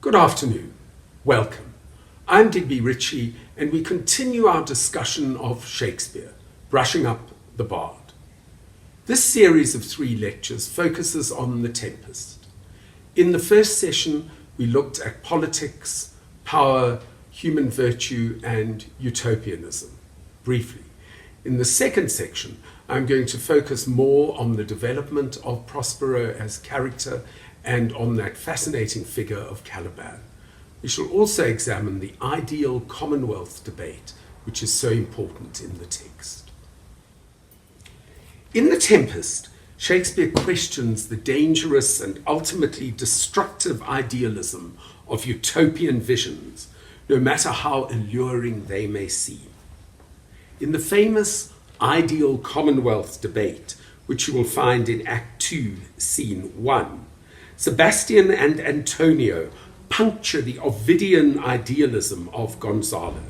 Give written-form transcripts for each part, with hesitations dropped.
Good afternoon. Welcome. I'm Digby Ricci, and we continue our discussion of Shakespeare, Brushing Up the Bard. This series of 3 lectures focuses on the Tempest. In the first session, we looked at politics, power, human virtue, and utopianism, briefly. In the second section, I'm going to focus more on the development of Prospero as character and on that fascinating figure of Caliban. We shall also examine the ideal commonwealth debate, which is so important in the text. In The Tempest, Shakespeare questions the dangerous and ultimately destructive idealism of utopian visions, no matter how alluring they may seem. In the famous ideal commonwealth debate, which you will find in Act 2, Scene 1, Sebastian and Antonio puncture the Ovidian idealism of Gonzalo.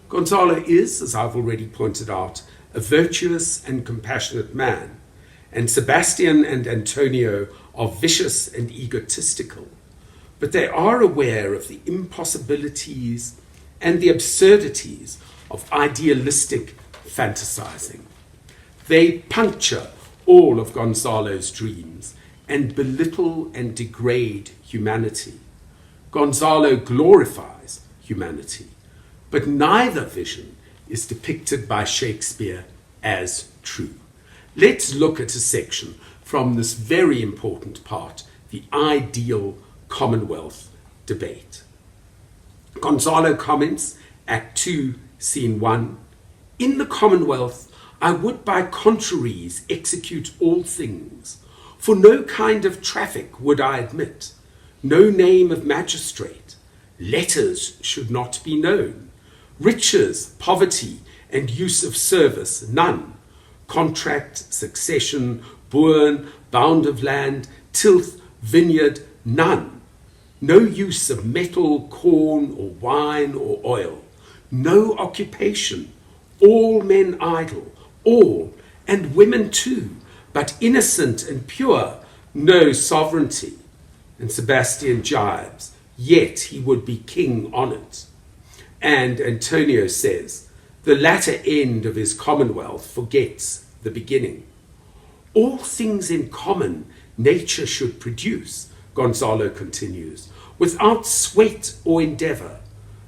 Gonzalo is, as I've already pointed out, a virtuous and compassionate man, and Sebastian and Antonio are vicious and egotistical, but they are aware of the impossibilities and the absurdities of idealistic fantasizing. They puncture all of Gonzalo's dreams and belittle and degrade humanity. Gonzalo glorifies humanity, but neither vision is depicted by Shakespeare as true. Let's look at a section from this very important part, the ideal commonwealth debate. Gonzalo comments, Act 2, Scene 1, "In the commonwealth I would by contraries execute all things, for no kind of traffic would I admit, no name of magistrate, letters should not be known, riches, poverty, and use of service, none, contract, succession, bourne, bound of land, tilth, vineyard, none, no use of metal, corn, or wine, or oil, no occupation, all men idle, all, and women too, but innocent and pure, no sovereignty." And Sebastian jibes, "Yet he would be king on it." And Antonio says, "The latter end of his commonwealth forgets the beginning." "All things in common nature should produce," Gonzalo continues, "without sweat or endeavor.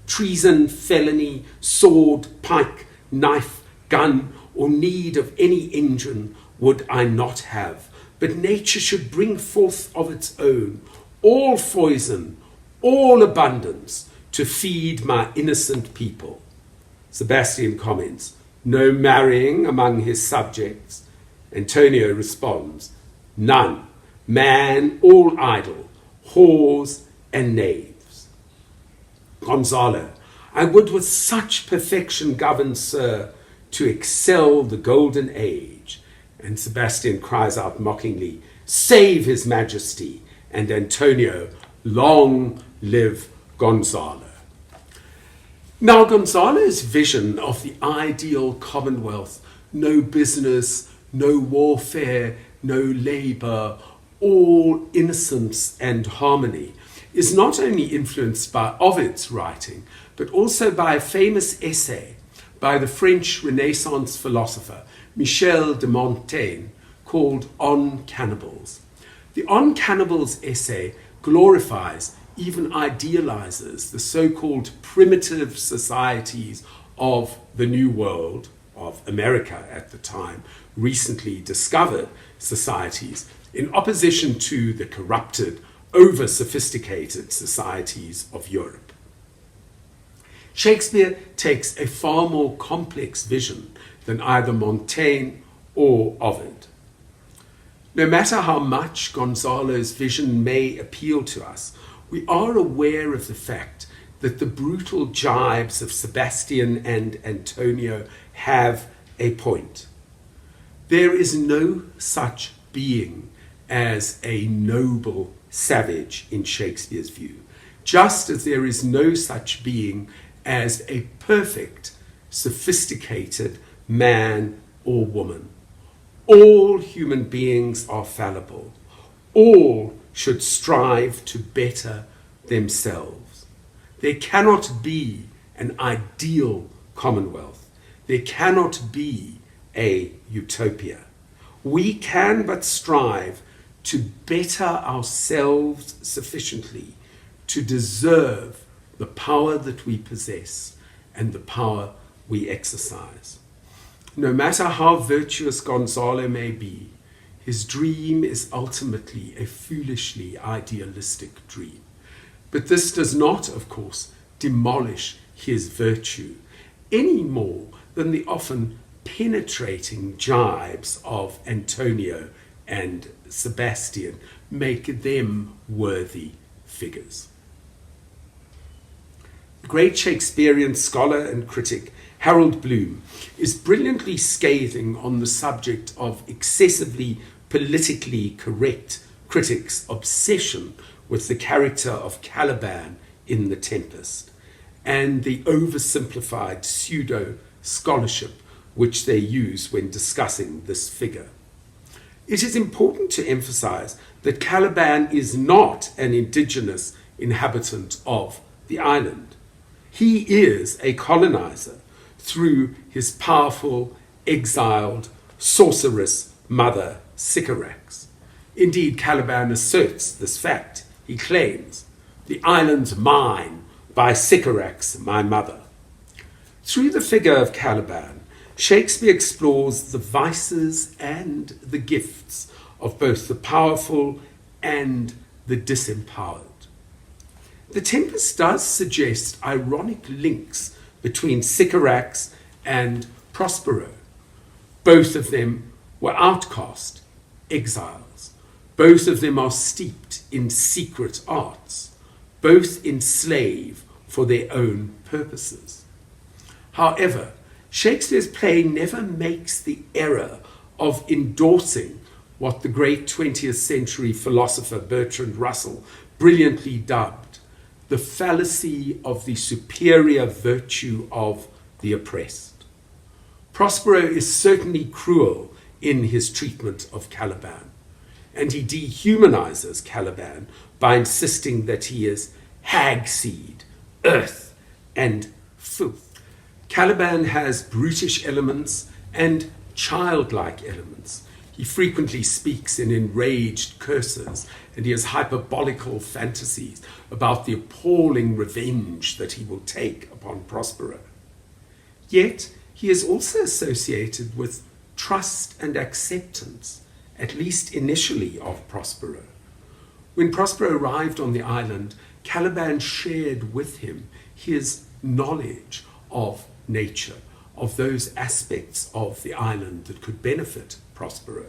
Treason, felony, sword, pike, knife, gun, or need of any engine would I not have, but nature should bring forth of its own all foison, all abundance, to feed my innocent people." Sebastian comments, "No marrying among his subjects." Antonio responds, "None, man all idle, whores and knaves." Gonzalo, "I would with such perfection govern, sir, to excel the golden age." And Sebastian cries out mockingly, "Save his majesty!" And Antonio, "Long live Gonzalo." Now, Gonzalo's vision of the ideal commonwealth, no business, no warfare, no labor, all innocence and harmony, is not only influenced by Ovid's writing, but also by a famous essay by the French Renaissance philosopher Michel de Montaigne called On Cannibals. The On Cannibals essay glorifies, even idealizes, the so-called primitive societies of the New World, of America at the time, recently discovered societies, in opposition to the corrupted, over-sophisticated societies of Europe. Shakespeare takes a far more complex vision than either Montaigne or Ovid. No matter how much Gonzalo's vision may appeal to us, we are aware of the fact that the brutal jibes of Sebastian and Antonio have a point. There is no such being as a noble savage in Shakespeare's view, just as there is no such being as a perfect, sophisticated man or woman. All human beings are fallible. All should strive to better themselves. There cannot be an ideal commonwealth. There cannot be a utopia. We can but strive to better ourselves sufficiently to deserve the power that we possess and the power we exercise. No matter how virtuous Gonzalo may be, his dream is ultimately a foolishly idealistic dream. But this does not, of course, demolish his virtue any more than the often penetrating jibes of Antonio and Sebastian make them worthy figures. The great Shakespearean scholar and critic Harold Bloom is brilliantly scathing on the subject of excessively politically correct critics' obsession with the character of Caliban in The Tempest and the oversimplified pseudo-scholarship which they use when discussing this figure. It is important to emphasize that Caliban is not an indigenous inhabitant of the island. He is a colonizer through his powerful, exiled, sorceress mother, Sycorax. Indeed, Caliban asserts this fact. He claims, "The island's mine by Sycorax, my mother." Through the figure of Caliban, Shakespeare explores the vices and the gifts of both the powerful and the disempowered. The Tempest does suggest ironic links between Sycorax and Prospero. Both of them were outcast, exiles. Both of them are steeped in secret arts. Both enslave for their own purposes. However, Shakespeare's play never makes the error of endorsing what the great 20th century philosopher Bertrand Russell brilliantly dubbed the fallacy of the superior virtue of the oppressed. Prospero is certainly cruel in his treatment of Caliban, and he dehumanizes Caliban by insisting that he is hag seed, earth, and filth. Caliban has brutish elements and childlike elements. He frequently speaks in enraged curses, and he has hyperbolical fantasies about the appalling revenge that he will take upon Prospero. Yet, he is also associated with trust and acceptance, at least initially, of Prospero. When Prospero arrived on the island, Caliban shared with him his knowledge of nature, of those aspects of the island that could benefit Prospero.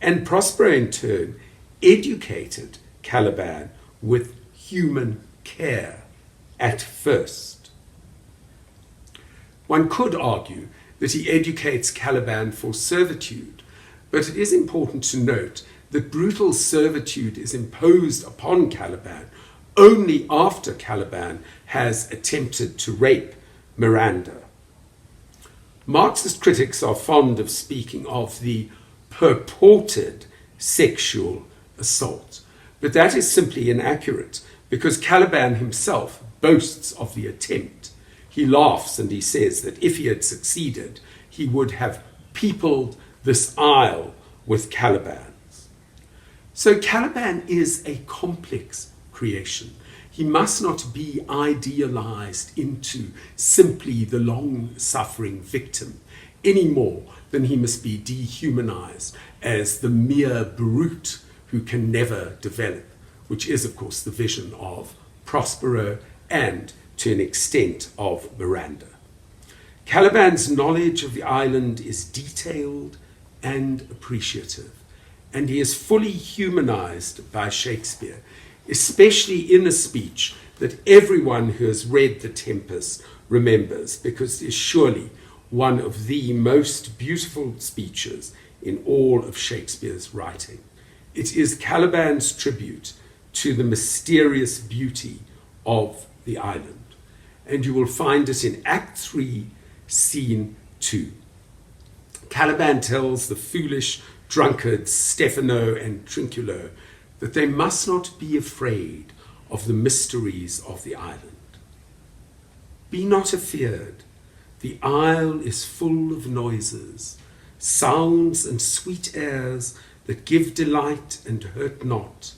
And Prospero, in turn, educated Caliban with human care at first. One could argue that he educates Caliban for servitude, but it is important to note that brutal servitude is imposed upon Caliban only after Caliban has attempted to rape Miranda. Marxist critics are fond of speaking of the purported sexual assault, but that is simply inaccurate because Caliban himself boasts of the attempt. He laughs and he says that if he had succeeded, he would have peopled this isle with Calibans. So Caliban is a complex creation. He must not be idealized into simply the long-suffering victim any more than he must be dehumanized as the mere brute who can never develop, which is, of course, the vision of Prospero and, to an extent, of Miranda. Caliban's knowledge of the island is detailed and appreciative, and he is fully humanized by Shakespeare, especially in a speech that everyone who has read The Tempest remembers, because it is surely one of the most beautiful speeches in all of Shakespeare's writing. It is Caliban's tribute to the mysterious beauty of the island, and you will find it in Act 3, Scene 2. Caliban tells the foolish drunkards Stefano and Trinculo that they must not be afraid of the mysteries of the island. Be not afeard, the isle is full of noises, sounds and sweet airs that give delight and hurt not.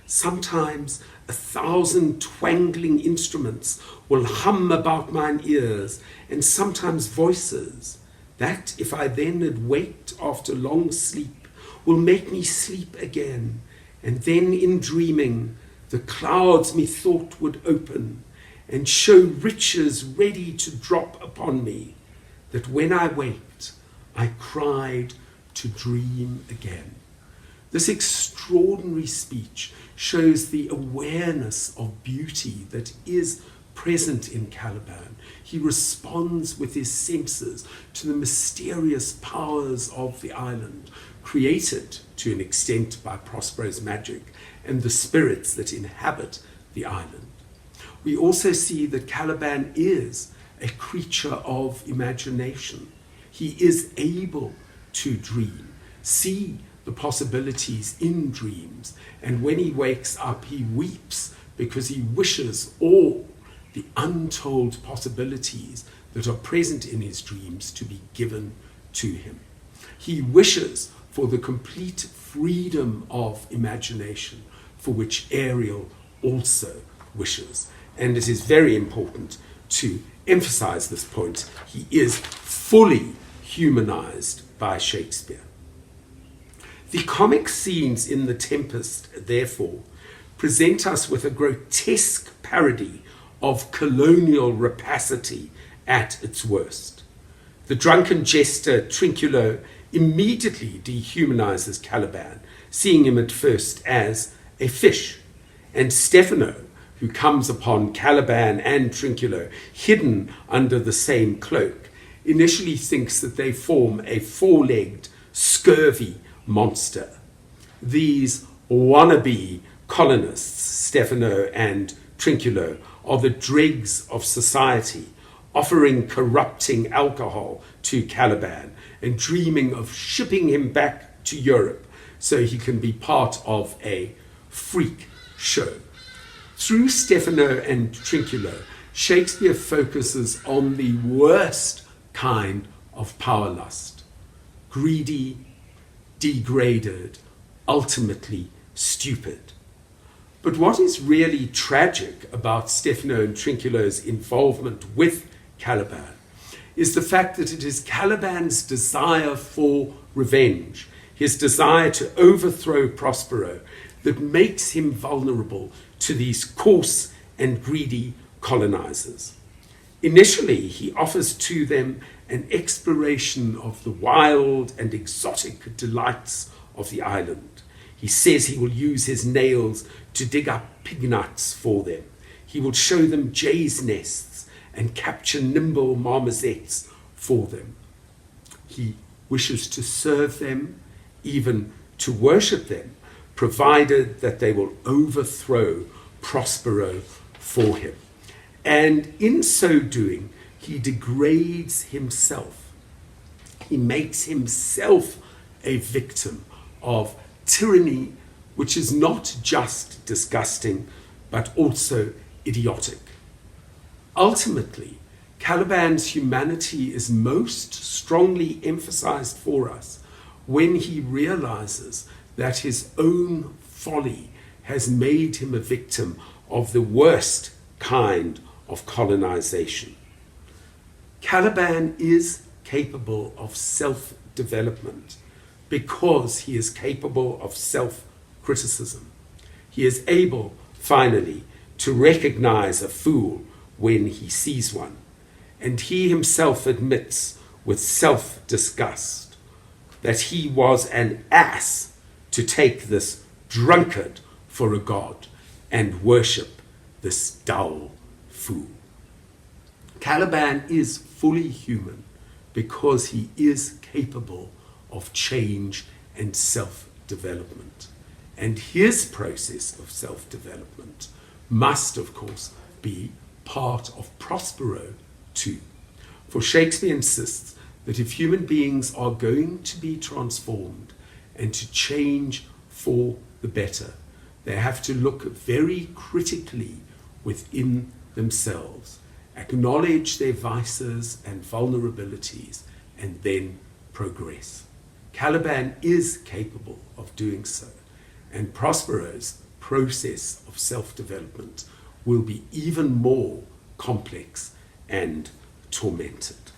Sometimes 1,000 twangling instruments will hum about mine ears, and sometimes voices that, if I then had waked after long sleep, will make me sleep again, and then in dreaming the clouds methought would open, and show riches ready to drop upon me, that when I waked, I cried to dream again. This extraordinary speech shows the awareness of beauty that is present in Caliban. He responds with his senses to the mysterious powers of the island, created to an extent by Prospero's magic, and the spirits that inhabit the island. We also see that Caliban is a creature of imagination. He is able to dream, see the possibilities in dreams, and when he wakes up, he weeps because he wishes all the untold possibilities that are present in his dreams to be given to him. He wishes for the complete freedom of imagination, for which Ariel also wishes. And it is very important to emphasize this point. He is fully humanized by Shakespeare. The comic scenes in The Tempest, therefore, present us with a grotesque parody of colonial rapacity at its worst. The drunken jester Trinculo immediately dehumanizes Caliban, seeing him at first as a fish, and Stephano, who comes upon Caliban and Trinculo hidden under the same cloak, initially thinks that they form a four-legged, scurvy monster. These wannabe colonists, Stephano and Trinculo, are the dregs of society, offering corrupting alcohol to Caliban and dreaming of shipping him back to Europe so he can be part of a freak show. Through Stephano and Trinculo, Shakespeare focuses on the worst kind of power lust: greedy, degraded, ultimately stupid. But what is really tragic about Stephano and Trinculo's involvement with Caliban is the fact that it is Caliban's desire for revenge, his desire to overthrow Prospero, that makes him vulnerable to these coarse and greedy colonizers. Initially, he offers to them an exploration of the wild and exotic delights of the island. He says he will use his nails to dig up pignuts for them. He will show them jays' nests and capture nimble marmosets for them. He wishes to serve them, even to worship them, provided that they will overthrow Prospero for him. And in so doing, he degrades himself. He makes himself a victim of tyranny, which is not just disgusting, but also idiotic. Ultimately, Caliban's humanity is most strongly emphasized for us when he realizes that his own folly has made him a victim of the worst kind of colonization. Caliban is capable of self-development because he is capable of self-criticism. He is able, finally, to recognize a fool when he sees one, and he himself admits with self-disgust that he was an ass to take this drunkard for a god and worship this dull fool. Caliban is fully human because he is capable of change and self-development. And his process of self-development must, of course, be part of Prospero too. For Shakespeare insists that if human beings are going to be transformed and to change for the better, They have to look very critically within themselves, acknowledge their vices and vulnerabilities, and then progress. Caliban is capable of doing so, and Prospero's process of self-development will be even more complex and tormented.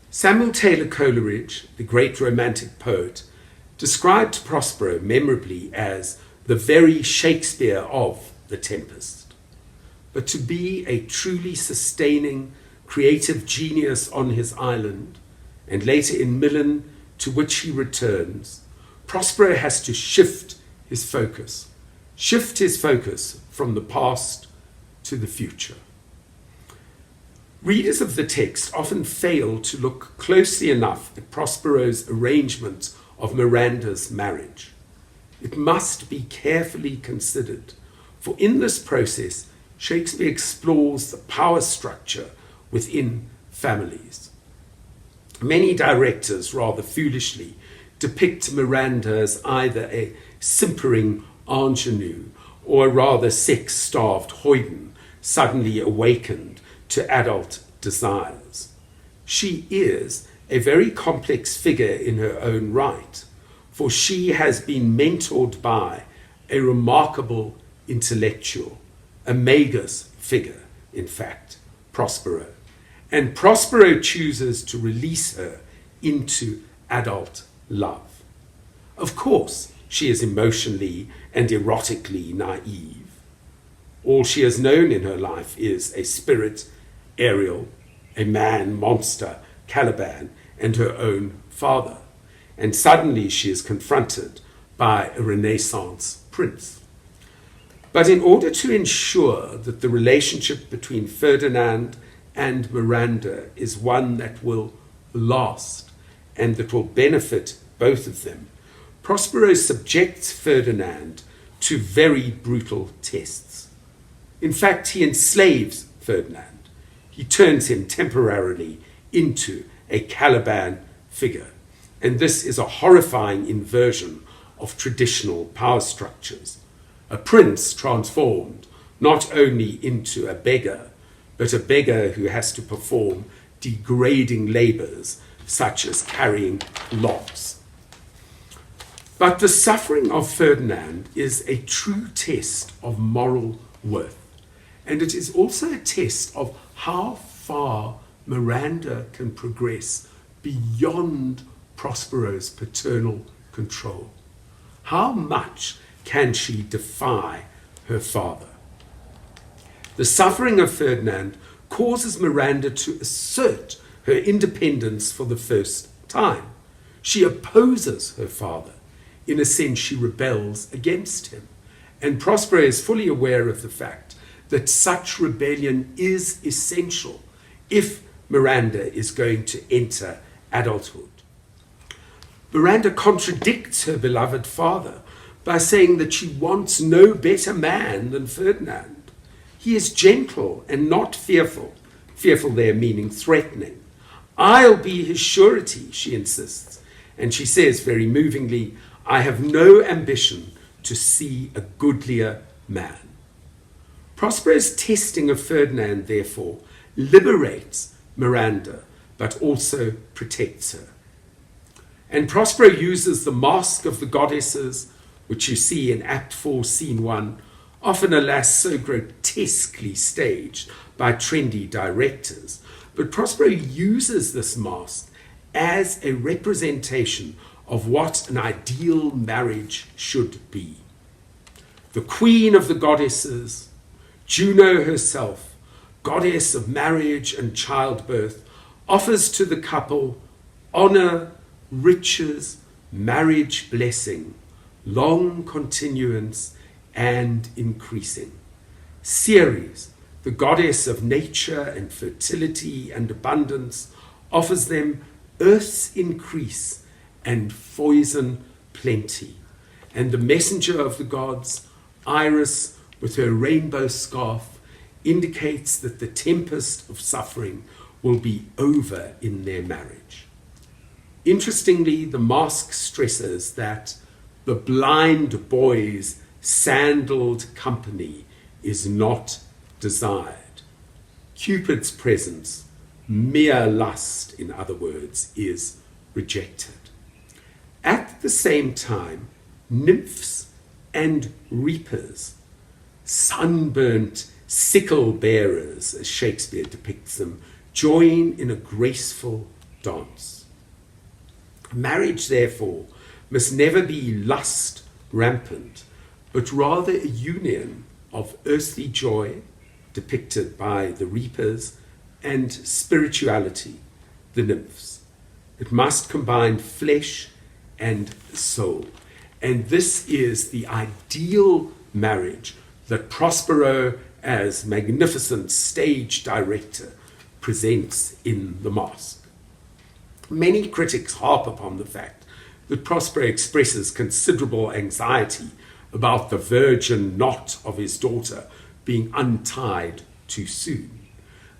Samuel Taylor Coleridge, the great romantic poet, described Prospero memorably as the very Shakespeare of the Tempest. But to be a truly sustaining, creative genius on his island, and later in Milan, to which he returns, Prospero has to shift his focus from the past to the future. Readers of the text often fail to look closely enough at Prospero's arrangement of Miranda's marriage. It must be carefully considered, for in this process, Shakespeare explores the power structure within families. Many directors, rather foolishly, depict Miranda as either a simpering ingenue or a rather sex-starved hoyden suddenly awakened to adult desires. She is a very complex figure in her own right, for she has been mentored by a remarkable intellectual, a magus figure, in fact, Prospero. And Prospero chooses to release her into adult love. Of course, she is emotionally and erotically naive. All she has known in her life is a spirit, Ariel, a man, monster, Caliban, and her own father. And suddenly she is confronted by a Renaissance prince. But in order to ensure that the relationship between Ferdinand and Miranda is one that will last and that will benefit both of them, Prospero subjects Ferdinand to very brutal tests. In fact, he enslaves Ferdinand. He turns him temporarily into a Caliban figure. And this is a horrifying inversion of traditional power structures. A prince transformed not only into a beggar, but a beggar who has to perform degrading labors such as carrying logs. But the suffering of Ferdinand is a true test of moral worth. And it is also a test of how far Miranda can progress beyond Prospero's paternal control. How much can she defy her father? The suffering of Ferdinand causes Miranda to assert her independence for the first time. She opposes her father. In a sense, she rebels against him. And Prospero is fully aware of the fact that such rebellion is essential if Miranda is going to enter adulthood. Miranda contradicts her beloved father by saying that she wants no better man than Ferdinand. He is gentle and not fearful, fearful there meaning threatening. I'll be his surety, she insists. And she says very movingly, I have no ambition to see a goodlier man. Prospero's testing of Ferdinand, therefore, liberates Miranda, but also protects her. And Prospero uses the mask of the goddesses, which you see in Act 4, Scene 1, often, alas, so grotesquely staged by trendy directors. But Prospero uses this mask as a representation of what an ideal marriage should be. The queen of the goddesses, Juno herself, goddess of marriage and childbirth, offers to the couple honor, riches, marriage blessing, long continuance, and increasing. Ceres, the goddess of nature and fertility and abundance, offers them earth's increase and foison plenty. And the messenger of the gods, Iris, with her rainbow scarf, indicates that the tempest of suffering will be over in their marriage. Interestingly, the mask stresses that the blind boy's sandaled company is not desired. Cupid's presence, mere lust, in other words, is rejected. At the same time, nymphs and reapers, sunburnt sickle bearers, as Shakespeare depicts them, join in a graceful dance. Marriage, therefore, must never be lust rampant, but rather a union of earthly joy, depicted by the reapers, and spirituality, the nymphs. It must combine flesh and soul. And this is the ideal marriage that Prospero, as magnificent stage director, presents in the Masque. Many critics harp upon the fact that Prospero expresses considerable anxiety about the virgin knot of his daughter being untied too soon.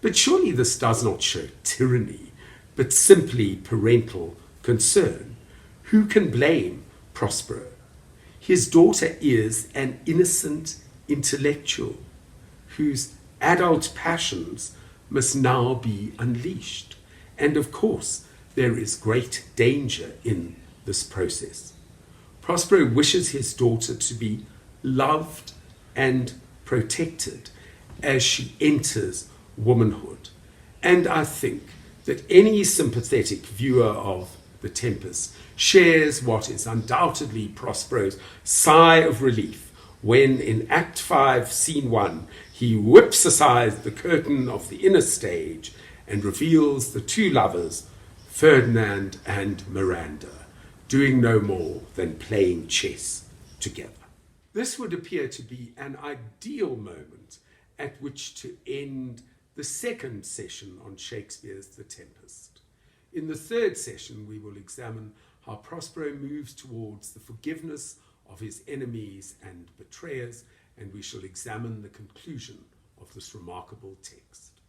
But surely this does not show tyranny, but simply parental concern. Who can blame Prospero? His daughter is an innocent intellectual whose adult passions must now be unleashed. And of course, there is great danger in this process. Prospero wishes his daughter to be loved and protected as she enters womanhood. And I think that any sympathetic viewer of The Tempest shares what is undoubtedly Prospero's sigh of relief when in Act 5, Scene 1, he whips aside the curtain of the inner stage and reveals the two lovers, Ferdinand and Miranda, doing no more than playing chess together. This would appear to be an ideal moment at which to end the second session on Shakespeare's The Tempest. In the third session, we will examine how Prospero moves towards the forgiveness of his enemies and betrayers, and we shall examine the conclusion of this remarkable text.